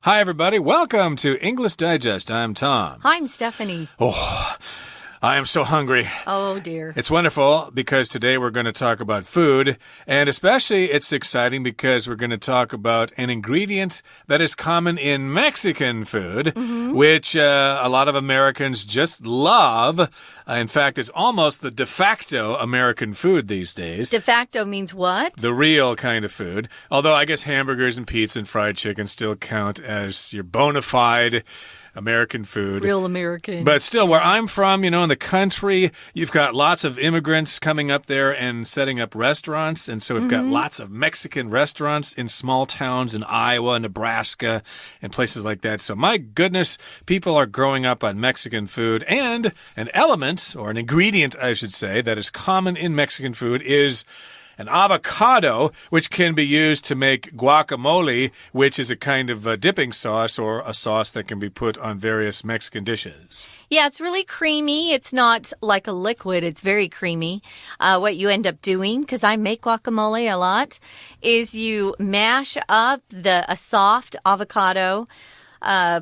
Hi, everybody. Welcome to English Digest. I'm Tom. Hi, I'm Stephanie. Oh, I am so hungry. Oh, dear. It's wonderful because today we're going to talk about food, and especially it's exciting because we're going to talk about an ingredient that is common in Mexican food, which a lot of Americans just love. In fact, it's almost the de facto American food these days. De facto means what? The real kind of food. Although I guess hamburgers and pizza and fried chicken still count as your bona fide American food. Real American. But still, where I'm from, in the country, you've got lots of immigrants coming up there and setting up restaurants. And so we've got lots of Mexican restaurants in small towns in Iowa, Nebraska, and places like that. So my goodness, people are growing up on Mexican food. And an element, or an ingredient, I should say, that is common in Mexican food is an avocado, which can be used to make guacamole, which is a kind of dipping sauce or a sauce that can be put on various Mexican dishes. Yeah, it's really creamy. It's not like a liquid. It's very creamy. What you end up doing, because I make guacamole a lot, is you mash up a soft avocado,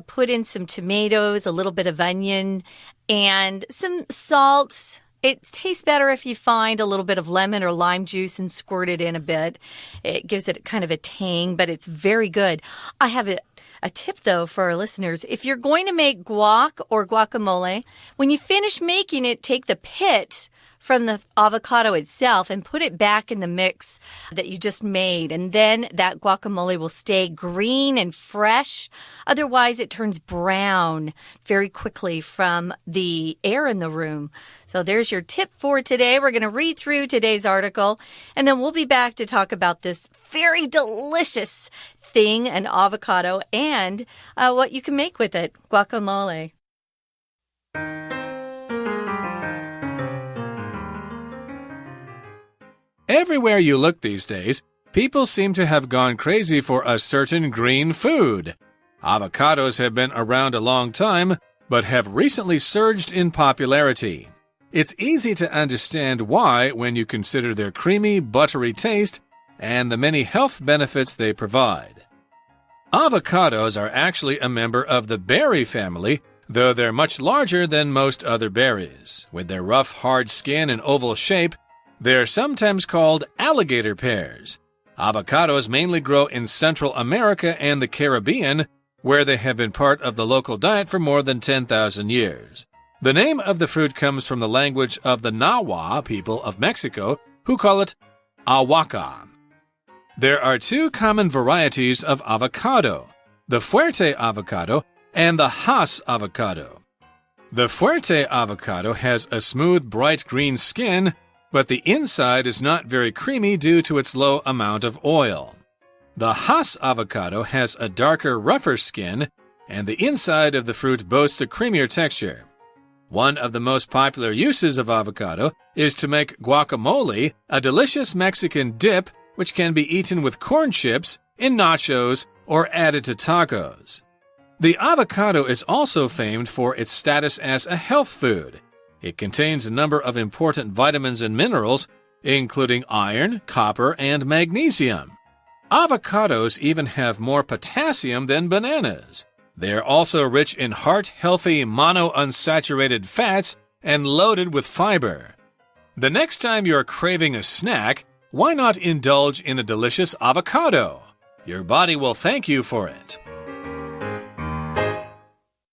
put in some tomatoes, a little bit of onion, and some salt. It tastes better if you find a little bit of lemon or lime juice and squirt it in a bit. It gives it kind of a tang, but it's very good. I have a tip, though, for our listeners. If you're going to make guac or guacamole, when you finish making it, take the pit from the avocado itself and put it back in the mix that you just made. And then that guacamole will stay green and fresh. Otherwise, it turns brown very quickly from the air in the room. So there's your tip for today. We're going to read through today's article, and then we'll be back to talk about this very delicious thing, an avocado, and what you can make with it, guacamole. Everywhere you look these days, people seem to have gone crazy for a certain green food. Avocados have been around a long time, but have recently surged in popularity. It's easy to understand why when you consider their creamy, buttery taste and the many health benefits they provide. Avocados are actually a member of the berry family, though they're much larger than most other berries. With their rough, hard skin and oval shape, they're sometimes called alligator pears. Avocados mainly grow in Central America and the Caribbean, where they have been part of the local diet for more than 10,000 years. The name of the fruit comes from the language of the Nahua people of Mexico, who call it ahuaca. There are two common varieties of avocado, the Fuerte Avocado and the Hass Avocado. The Fuerte Avocado has a smooth, bright green skin, but the inside is not very creamy due to its low amount of oil. The Hass avocado has a darker, rougher skin, and the inside of the fruit boasts a creamier texture. One of the most popular uses of avocado is to make guacamole, a delicious Mexican dip which can be eaten with corn chips, in nachos, or added to tacos. The avocado is also famed for its status as a health food. It contains a number of important vitamins and minerals, including iron, copper, and magnesium. Avocados even have more potassium than bananas. They are also rich in heart-healthy monounsaturated fats and loaded with fiber. The next time you're craving a snack, why not indulge in a delicious avocado? Your body will thank you for it.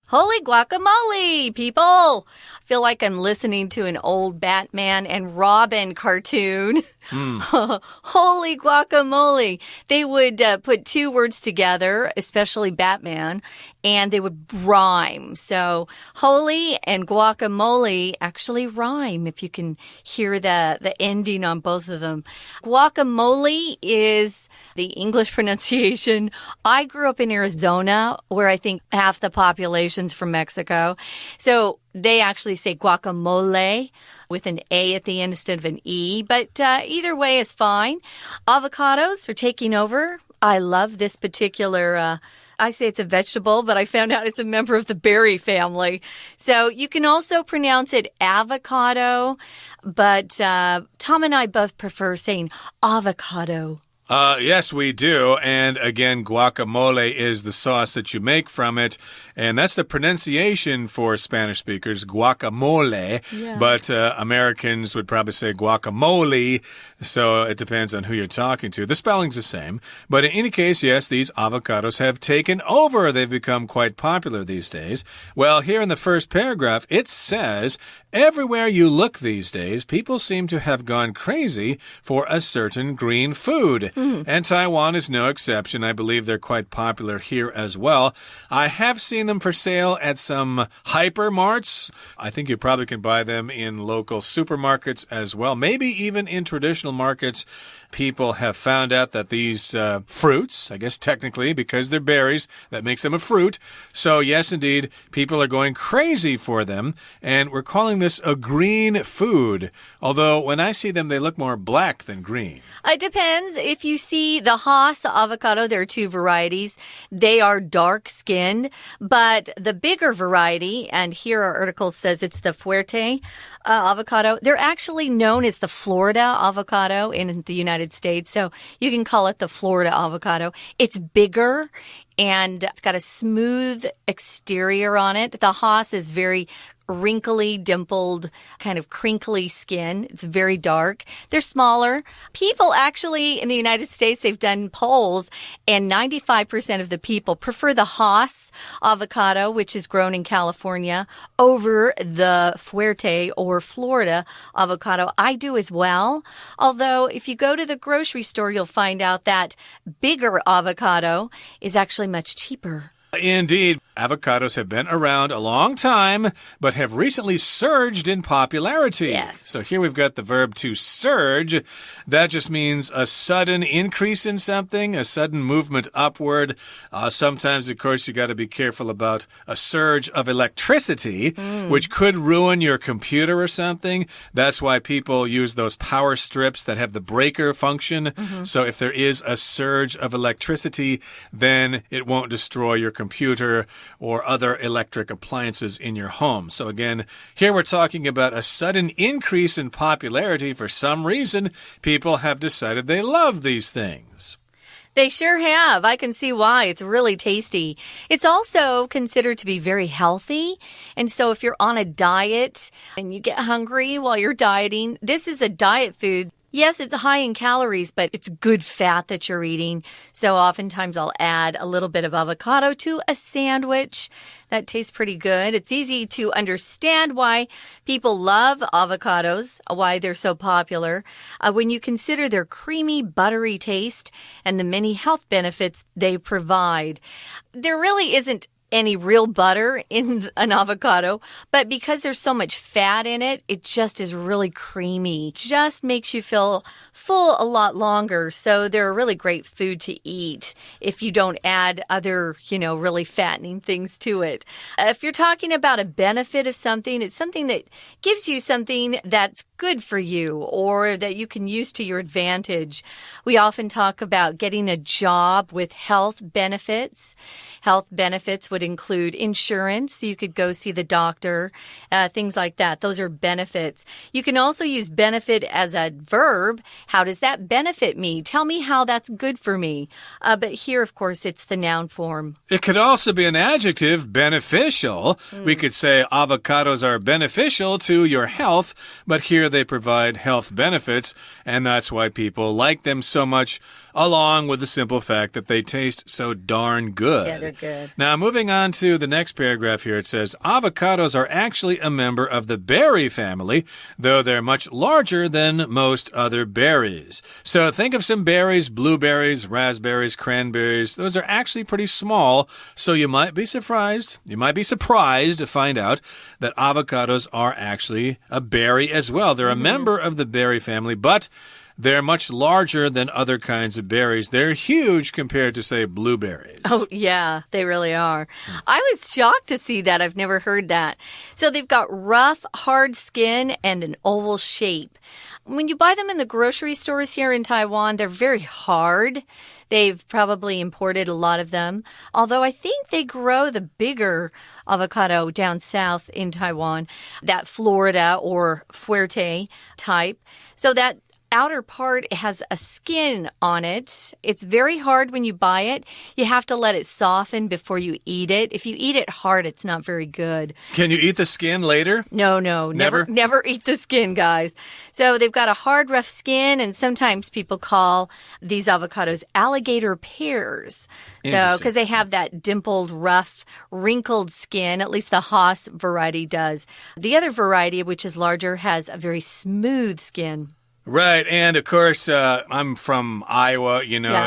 Holy guacamole, people! I feel like I'm listening to an old Batman and Robin cartoon. Holy guacamole. They would put two words together, especially Batman, and they would rhyme. So holy and guacamole actually rhyme, if you can hear the ending on both of them. Guacamole is the English pronunciation. I grew up in Arizona, where I think half the population's from Mexico. So they actually say guacamole with an A at the end instead of an E, but either way is fine. Avocados are taking over. I love this particular, I say it's a vegetable, but I found out it's a member of the berry family. So you can also pronounce it avocado, but Tom and I both prefer saying avocado. Yes, we do. And again, guacamole is the sauce that you make from it. And that's the pronunciation for Spanish speakers, guacamole. Yeah. But Americans would probably say guacamole. So it depends on who you're talking to. The spelling's the same. But in any case, yes, these avocados have taken over. They've become quite popular these days. Well, here in the first paragraph, it says, everywhere you look these days, people seem to have gone crazy for a certain green food. And Taiwan is no exception. I believe they're quite popular here as well. I have seen them for sale at some hypermarts. I think you probably can buy them in local supermarkets as well. Maybe even in traditional markets. People have found out that these fruits, I guess technically because they're berries, that makes them a fruit. So yes, indeed, people are going crazy for them. And we're calling this a green food. Although when I see them, they look more black than green. It depends. If you see the Hass avocado, there are two varieties. They are dark-skinned, but the bigger variety, and here our article says it's the Fuerte avocado, they're actually known as the Florida avocado in the United States, so you can call it the Florida avocado. It's bigger and it's got a smooth exterior on it. The Hass is very wrinkly, dimpled, kind of crinkly skin. It's very dark. They're smaller. People actually in the United States, they've done polls, and 95% of the people prefer the Hass avocado, which is grown in California, over the Fuerte or Florida avocado. I do as well. Although if you go to the grocery store, you'll find out that bigger avocado is actually much cheaper. Indeed, avocados have been around a long time, but have recently surged in popularity. Yes. So here we've got the verb to surge. That just means a sudden increase in something, a sudden movement upward. Sometimes, of course, you got to be careful about a surge of electricity, which could ruin your computer or something. That's why people use those power strips that have the breaker function. So if there is a surge of electricity, then it won't destroy your computer or other electric appliances in your home. So again, here we're talking about a sudden increase in popularity. For some reason, people have decided they love these things. They sure have. I can see why. It's really tasty. It's also considered to be very healthy. And so if you're on a diet and you get hungry while you're dieting, this is a diet food. Yes, it's high in calories, but it's good fat that you're eating. So oftentimes I'll add a little bit of avocado to a sandwich. That tastes pretty good. It's easy to understand why people love avocados, why they're so popular, when you consider their creamy, buttery taste and the many health benefits they provide. There really isn't any real butter in an avocado, but because there's so much fat in it, it just is really creamy. Just makes you feel full a lot longer. So they're a really great food to eat if you don't add other, really fattening things to it. If you're talking about a benefit of something, it's something that gives you something that's good for you or that you can use to your advantage. We often talk about getting a job with health benefits. Health benefits would include insurance. You could go see the doctor, things like that. Those are benefits. You can also use benefit as a verb. How does that benefit me? Tell me how that's good for me. But here, of course, it's the noun form. It could also be an adjective, beneficial. We could say avocados are beneficial to your health, but here they provide health benefits, and that's why people like them so much, along with the simple fact that they taste so darn good. Yeah, they're good. Now, moving on to the next paragraph here, it says, avocados are actually a member of the berry family, though they're much larger than most other berries. So think of some berries, blueberries, raspberries, cranberries. Those are actually pretty small, so you might be surprised. You might be surprised to find out that avocados are actually a berry as well. They're a member of the berry family, but they're much larger than other kinds of berries. They're huge compared to, say, blueberries. Oh, yeah, they really are. I was shocked to see that. I've never heard that. So they've got rough, hard skin and an oval shape. When you buy them in the grocery stores here in Taiwan, they're very hard. They've probably imported a lot of them, although I think they grow the bigger avocado down south in Taiwan, that Florida or Fuerte type. So that outer part has a skin on it. It's very hard when you buy it. You have to let it soften before you eat it. If you eat it hard, it's not very good. Can you eat the skin later? No. Never eat the skin, guys. So they've got a hard, rough skin, and sometimes people call these avocados alligator pears. So, because they have that dimpled, rough, wrinkled skin, at least the Haas variety does. The other variety, which is larger, has a very smooth skin. Right, and of course, I'm from Iowa,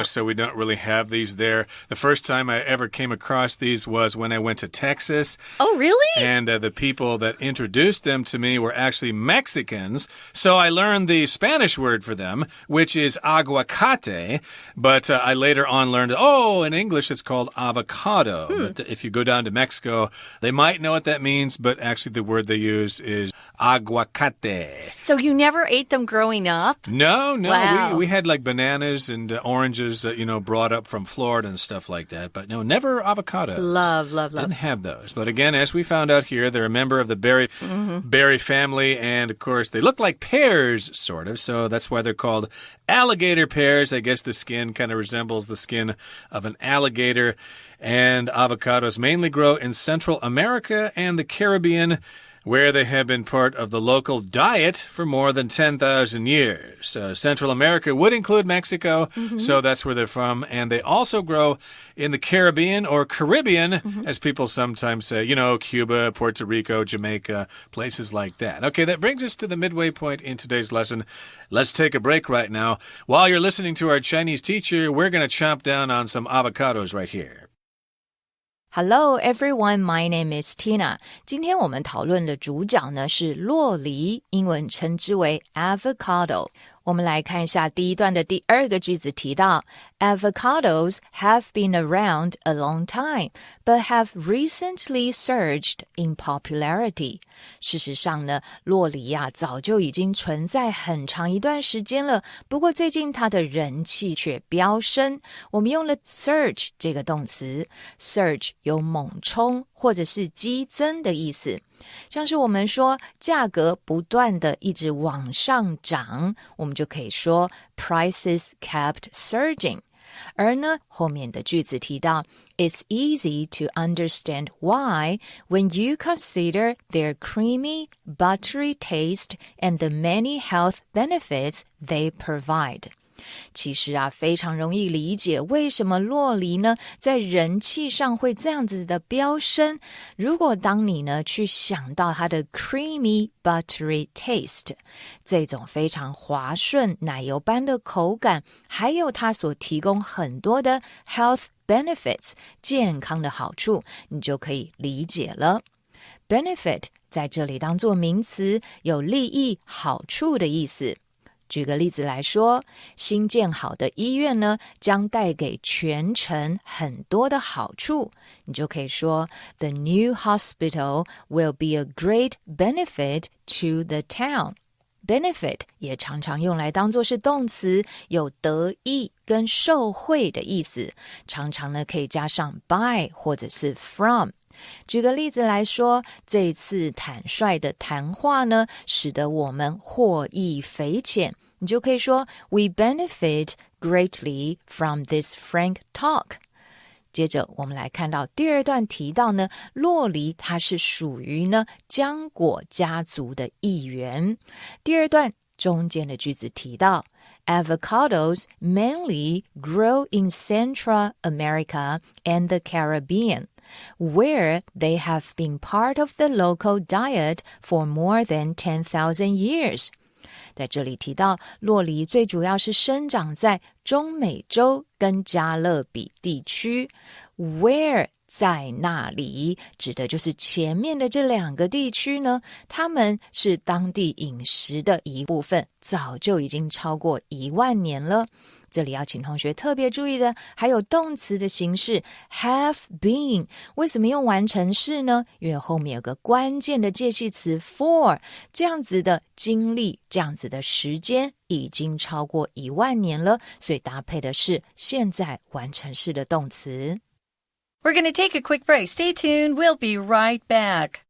so we don't really have these there. The first time I ever came across these was when I went to Texas. Oh, really? And the people that introduced them to me were actually Mexicans. So I learned the Spanish word for them, which is aguacate. But I later on learned, in English it's called avocado. But if you go down to Mexico, they might know what that means, but actually the word they use is aguacate. So you never ate them growing up? No. Wow. We had like bananas and oranges, brought up from Florida and stuff like that. But no, never avocados. Love. Didn't have those. But again, as we found out here, they're a member of the berry family. And of course, they look like pears, sort of. So that's why they're called alligator pears. I guess the skin kind of resembles the skin of an alligator. And avocados mainly grow in Central America and the Caribbean, where they have been part of the local diet for more than 10,000 years. Central America would include Mexico, so that's where they're from. And they also grow in the Caribbean, or Caribbean, as people sometimes say, Cuba, Puerto Rico, Jamaica, places like that. Okay, that brings us to the midway point in today's lesson. Let's take a break right now. While you're listening to our Chinese teacher, we're going to chomp down on some avocados right here. Hello everyone, my name is Tina. 今天我们讨论的主角呢是酪梨，英文称之为 avocado。我们来看一下第一段的第二个句子提到 Avocados have been around a long time, but have recently surged in popularity. 事实上呢，酪梨早就已经存在很长一段时间了，不过最近它的人气却飙升。我们用了 surge 这个动词， surge 有猛冲或者是激增的意思。像是我们说价格不断的一直往上涨，我们就可以说 prices kept surging。而呢，后面的句子提到 It's easy to understand why when you consider their creamy, buttery taste and the many health benefits they provide. 其实非常容易理解为什么酪梨呢在人气上会这样子的飙升。如果当你呢去想到它的 creamy buttery taste 这种非常滑顺奶油般的口感，还有它所提供很多的 health benefits 健康的好处，你就可以理解了。 benefit 在这里当作名词，有利益好处的意思。举个例子来说，新建好的医院呢，将带给全城很多的好处。你就可以说 The new hospital will be a great benefit to the town. Benefit 也常常用来当作是动词，有得益跟受惠的意思，常常呢可以加上 by 或者是 from。举个例子来说，这一次坦率的谈话呢，使得我们获益匪浅。你就可以说 We benefit greatly from this frank talk. 接着我们来看到第二段提到呢，酪梨它是属于呢浆果家族的一员。第二段中间的句子提到Avocados mainly grow in Central America and the Caribbean, where they have been part of the local diet for more than 10,000 years. 在这里提到酪梨最主要是生长在中美洲跟加勒比地区， where 在那里指的就是前面的这两个地区呢，它们是当地饮食的一部分，早就已经超过10000年了。这里要请同学特别注意的还有动词的形式 have been。 为什么用完成式呢？因为后面有个关键的介系词 for， 这样子的经历，这样子的时间已经超过10000年了，所以搭配的是现在完成式的动词。 We're going to take a quick break. Stay tuned. We'll be right back.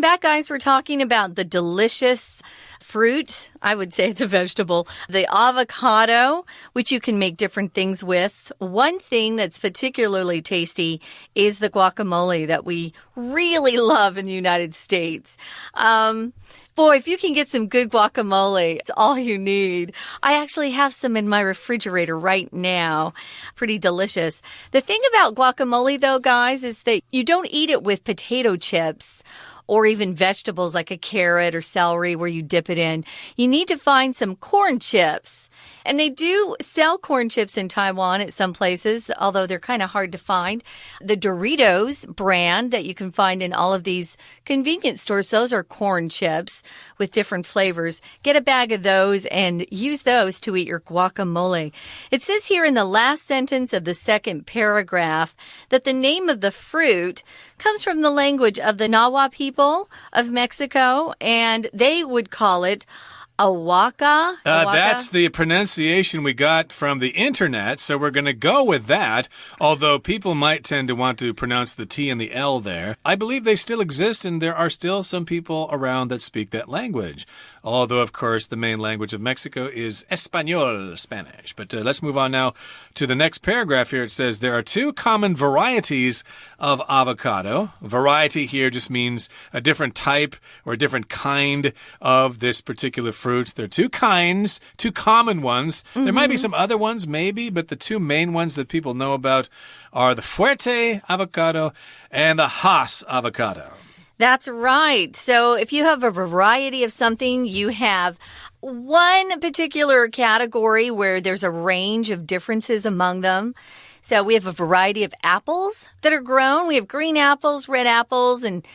Welcome back, guys. We're talking about the delicious fruit. I would say it's a vegetable. The avocado, which you can make different things with. One thing that's particularly tasty is the guacamole that we really love in the United States. Boy, if you can get some good guacamole, it's all you need. I actually have some in my refrigerator right now. Pretty delicious. The thing about guacamole, though, guys, is that you don't eat it with potato chips or even vegetables like a carrot or celery where you dip it in. You need to find some corn chips. And they do sell corn chips in Taiwan at some places, although they're kind of hard to find. The Doritos brand that you can find in all of these convenience stores, those are corn chips with different flavors. Get a bag of those and use those to eat your guacamole. It says here in the last sentence of the second paragraph that the name of the fruit comes from the language of the Nahua people of Mexico, and they would call it Awaka? That's the pronunciation we got from the internet, so we're going to go with that, although people might tend to want to pronounce the T and the L there. I believe they still exist, and there are still some people around that speak that language. Although, of course, the main language of Mexico is Espanol, Spanish. But let's move on now to the next paragraph here. It says there are two common varieties of avocado. Variety here just means a different type or a different kind of this particular fruit. There are two kinds, two common ones. There might be some other ones, maybe, but the two main ones that people know about are the Fuerte Avocado and the Hass Avocado. That's right. So if you have a variety of something, you have one particular category where there's a range of differences among them. So we have a variety of apples that are grown. We have green apples, red apples, and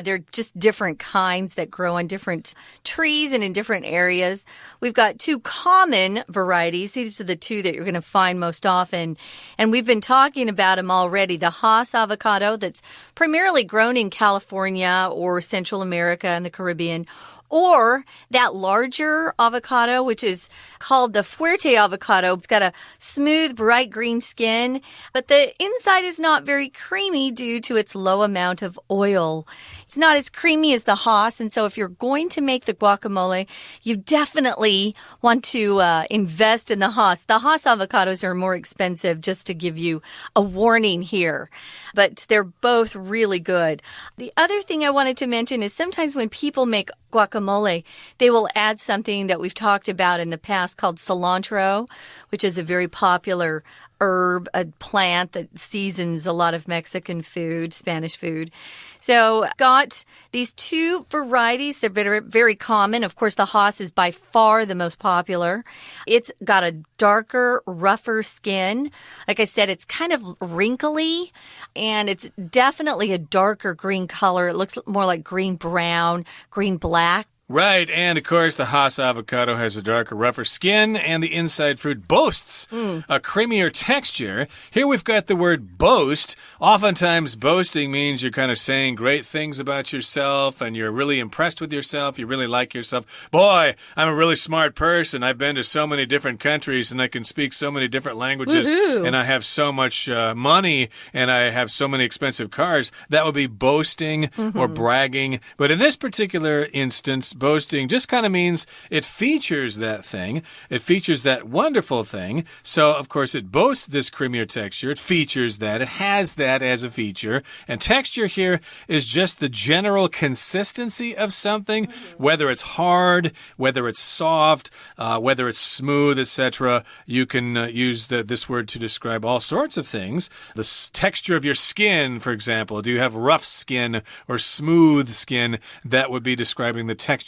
they're just different kinds that grow on different trees and in different areas. We've got two common varieties. These are the two that you're going to find most often. And we've been talking about them already. The Hass avocado that's primarily grown in California or Central America and the Caribbean, or that larger avocado, which is called the Fuerte Avocado. It's got a smooth, bright green skin, but the inside is not very creamy due to its low amount of oil. It's not as creamy as the Hass, and so if you're going to make the guacamole, you definitely want to invest in the Hass. The Hass avocados are more expensive, just to give you a warning here, but they're both really good. The other thing I wanted to mention is sometimes when people make guacamole, they will add something that we've talked about in the past called cilantro, which is a very popular herb, a plant that seasons a lot of Mexican food, Spanish food. So got these two varieties. They're very, very common. Of course, the Hass is by far the most popular. It's got a darker, rougher skin. Like I said, it's kind of wrinkly, and it's definitely a darker green color. It looks more like green-brown, green-black. Right, and of course the Hass avocado has a darker, rougher skin, and the inside fruit boasts a creamier texture. Here we've got the word boast. Oftentimes boasting means you're kind of saying great things about yourself, and you're really impressed with yourself, you really like yourself. Boy, I'm a really smart person. I've been to so many different countries, and I can speak so many different languages, and I have so much money, and I have so many expensive cars. That would be boasting or bragging. But in this particular instance, boasting just kind of means it features that thing. It features that wonderful thing. So, of course, it boasts this creamier texture. It features that. It has that as a feature. And texture here is just the general consistency of something, whether it's hard, whether it's soft, whether it's smooth, etc. You can use this word to describe all sorts of things. The texture of your skin, for example. Do you have rough skin or smooth skin? That would be describing the texture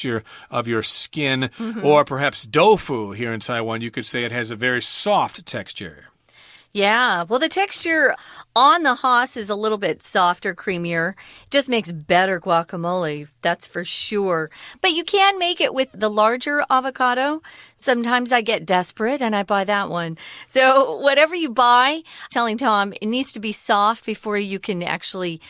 of your skin. Or perhaps tofu here in Taiwan, you could say it has a very soft texture. Yeah, well, the texture on the Hass is a little bit softer, creamier. It just makes better guacamole, that's for sure. But you can make it with the larger avocado. Sometimes I get desperate and I buy that one. So whatever you buy, telling Tom, it needs to be soft before you can actually,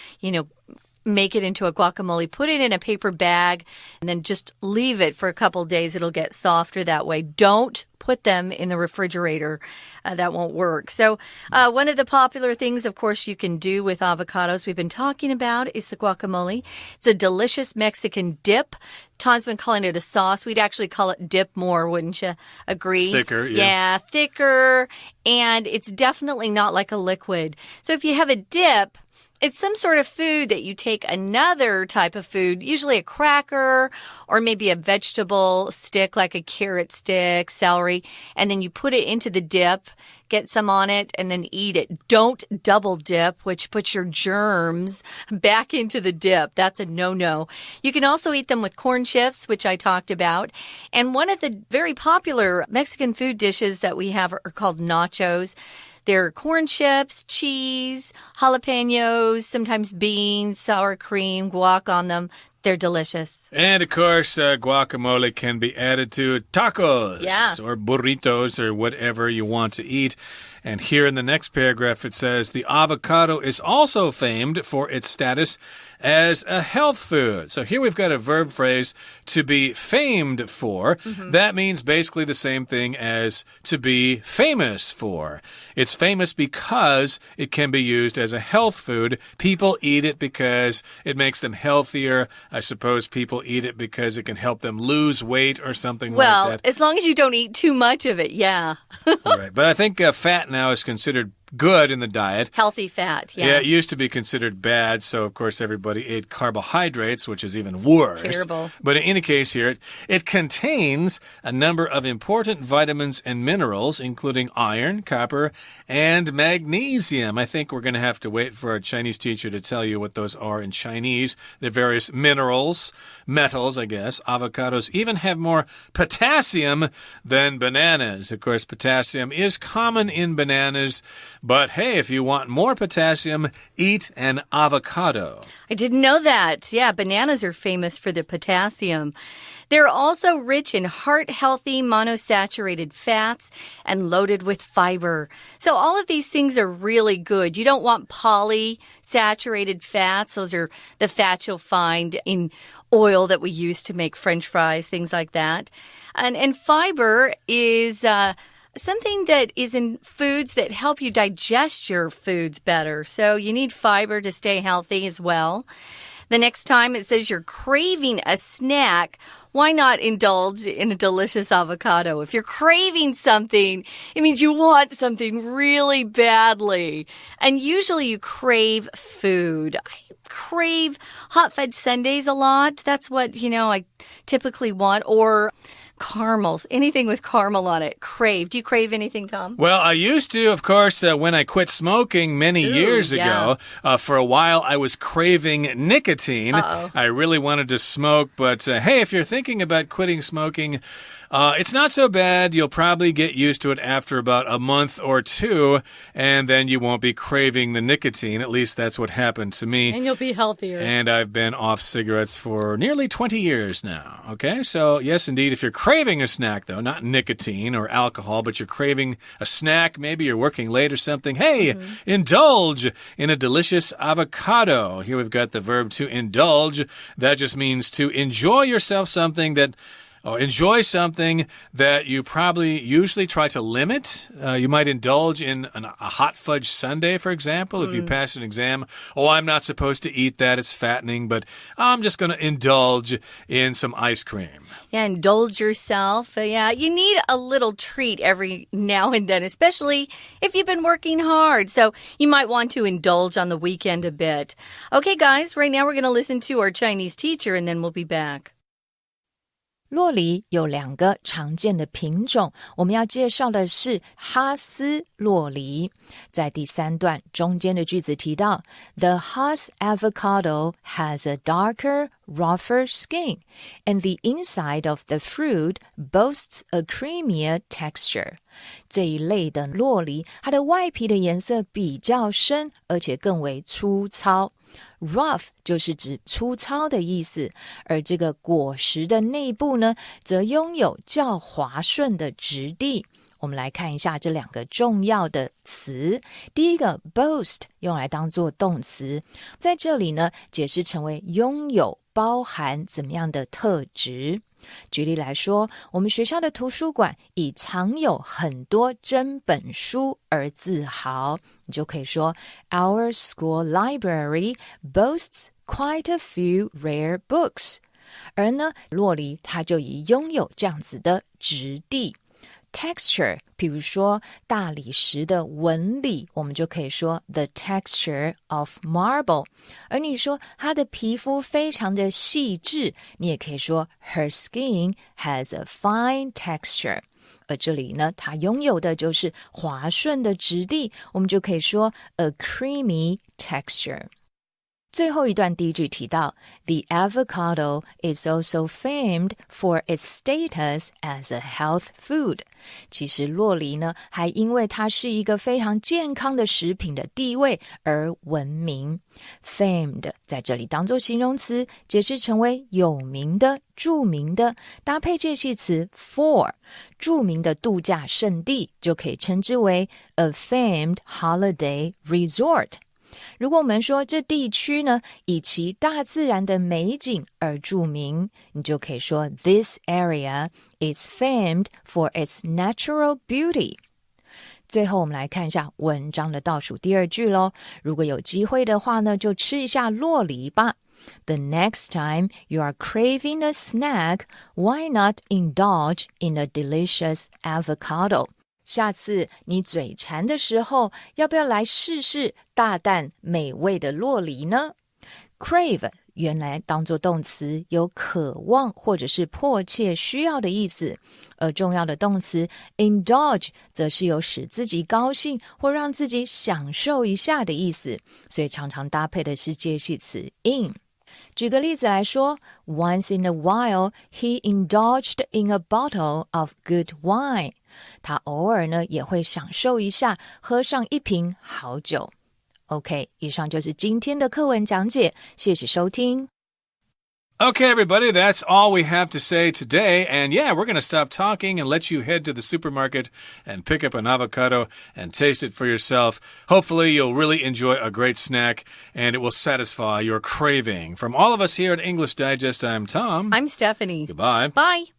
make it into a guacamole, put it in a paper bag, and then just leave it for a couple days. It'll get softer that way. Don't put them in the refrigerator. That won't work. So one of the popular things, of course, you can do with avocados we've been talking about is the guacamole. It's a delicious Mexican dip. Tom's been calling it a sauce. We'd actually call it dip more, wouldn't you agree? It's thicker, yeah, thicker, and it's definitely not like a liquid. So if you have a dip, it's some sort of food that you take another type of food, usually a cracker or maybe a vegetable stick like a carrot stick, celery, and then you put it into the dip, get some on it, and then eat it. Don't double dip, which puts your germs back into the dip. That's a no-no. You can also eat them with corn chips, which I talked about. And one of the very popular Mexican food dishes that we have are called nachos. They're corn chips, cheese, jalapenos, sometimes beans, sour cream, guac on them. They're delicious. And, of course, guacamole can be added to tacos or burritos or whatever you want to eat. And here in the next paragraph, it says, the avocado is also famed for its status as a health food. So here we've got a verb phrase, to be famed for. That means basically the same thing as to be famous for. It's famous because it can be used as a health food. People eat it because it makes them healthier. I suppose people eat it because it can help them lose weight or something like that. Well, as long as you don't eat too much of it, yeah. Right. But I think fat now is considered good in the diet. Healthy fat, yeah. Yeah, it used to be considered bad, so of course everybody ate carbohydrates, which is even worse. It's terrible. But in any case here, it contains a number of important vitamins and minerals, including iron, copper, and magnesium. I think we're going to have to wait for a Chinese teacher to tell you what those are in Chinese. The various minerals, metals, I guess. Avocados even have more potassium than bananas. Of course, potassium is common in bananas. But hey, if you want more potassium, eat an avocado. I didn't know that. Yeah, bananas are famous for the potassium. They're also rich in heart-healthy monosaturated fats and loaded with fiber. So all of these things are really good. You don't want polysaturated fats. Those are the fats you'll find in oil that we use to make French fries, things like that. And fiber is something that is in foods that help you digest your foods better. So you need fiber to stay healthy as well. The next time it says you're craving a snack, why not indulge in a delicious avocado? If you're craving something, it means you want something really badly. And usually you crave food. I crave hot fudge sundaes a lot. That's what, I typically want. Or caramels, anything with caramel on it. Crave. Do you crave anything, Tom? Well, I used to, of course, when I quit smoking many years ago. For a while, I was craving nicotine. I really wanted to smoke, but hey, if you're thinking about quitting smoking, it's not so bad. You'll probably get used to it after about a month or two, and then you won't be craving the nicotine. At least that's what happened to me. And you'll be healthier. And I've been off cigarettes for nearly 20 years now. Okay, so yes, indeed, if you're craving a snack, though, not nicotine or alcohol, but you're craving a snack, maybe you're working late or something, hey, indulge in a delicious avocado. Here we've got the verb to indulge. That just means to enjoy yourself something that enjoy something that you probably usually try to limit. You might indulge in a hot fudge sundae, for example, if you pass an exam. Oh, I'm not supposed to eat that. It's fattening, but I'm just going to indulge in some ice cream. Yeah, indulge yourself. Yeah, you need a little treat every now and then, especially if you've been working hard. So you might want to indulge on the weekend a bit. Okay, guys, right now we're going to listen to our Chinese teacher, and then we'll be back. 酪梨有2个常见的品种，我们要介绍的是哈斯酪梨。在第3段中间的句子提到 The Hass avocado has a darker, rougher skin, and the inside of the fruit boasts a creamier texture. 这一类的酪梨，它的外皮的颜色比较深，而且更为粗糙。Rough 就是指粗糙的意思，而这个果实的内部呢，则拥有较滑顺的质地。我们来看一下这两个重要的词。第一个 boast 用来当作动词，在这里呢解释成为拥有，包含怎么样的特质。举例来说，我们学校的图书馆以藏有很多珍本书而自豪，你就可以说 Our school library boasts quite a few rare books。 而呢，洛梨它就以拥有这样子的质地。Texture， 比如说大理石的纹理，我们就可以说 the texture of marble。 而你说她的皮肤非常的细致，你也可以说 her skin has a fine texture。 而这里呢，她拥有的就是滑顺的质地，我们就可以说 a creamy texture。最后一段第一句提到 The avocado is also famed for its status as a health food。 其实洛梨呢，还因为它是一个非常健康的食品的地位而闻名。 Famed 在这里当作形容词，解释成为有名的、著名的，搭配介系词 for。 著名的度假胜地就可以称之为 a famed holiday resort。如果我们说这地区呢，以其大自然的美景而著名，你就可以说 This area is famed for its natural beauty。 最后我们来看一下文章的倒数第二句咯。如果有机会的话呢，就吃一下洛梨吧。 The next time you are craving a snack, why not indulge in a delicious avocado？下次你嘴馋的时候，要不要来试试大啖美味的洛梨呢？ Crave 原来当作动词，有渴望或者是迫切需要的意思，而重要的动词 indulge 则是有使自己高兴或让自己享受一下的意思，所以常常搭配的是介系词 in。举个例子来说， Once in a while, he indulged in a bottle of good wine。 他偶尔呢也会享受一下，喝上一瓶好酒。 OK， 以上就是今天的课文讲解，谢谢收听。Okay, everybody, that's all we have to say today. And yeah, we're going to stop talking and let you head to the supermarket and pick up an avocado and taste it for yourself. Hopefully, you'll really enjoy a great snack and it will satisfy your craving. From all of us here at English Digest, I'm Tom. I'm Stephanie. Goodbye. Bye.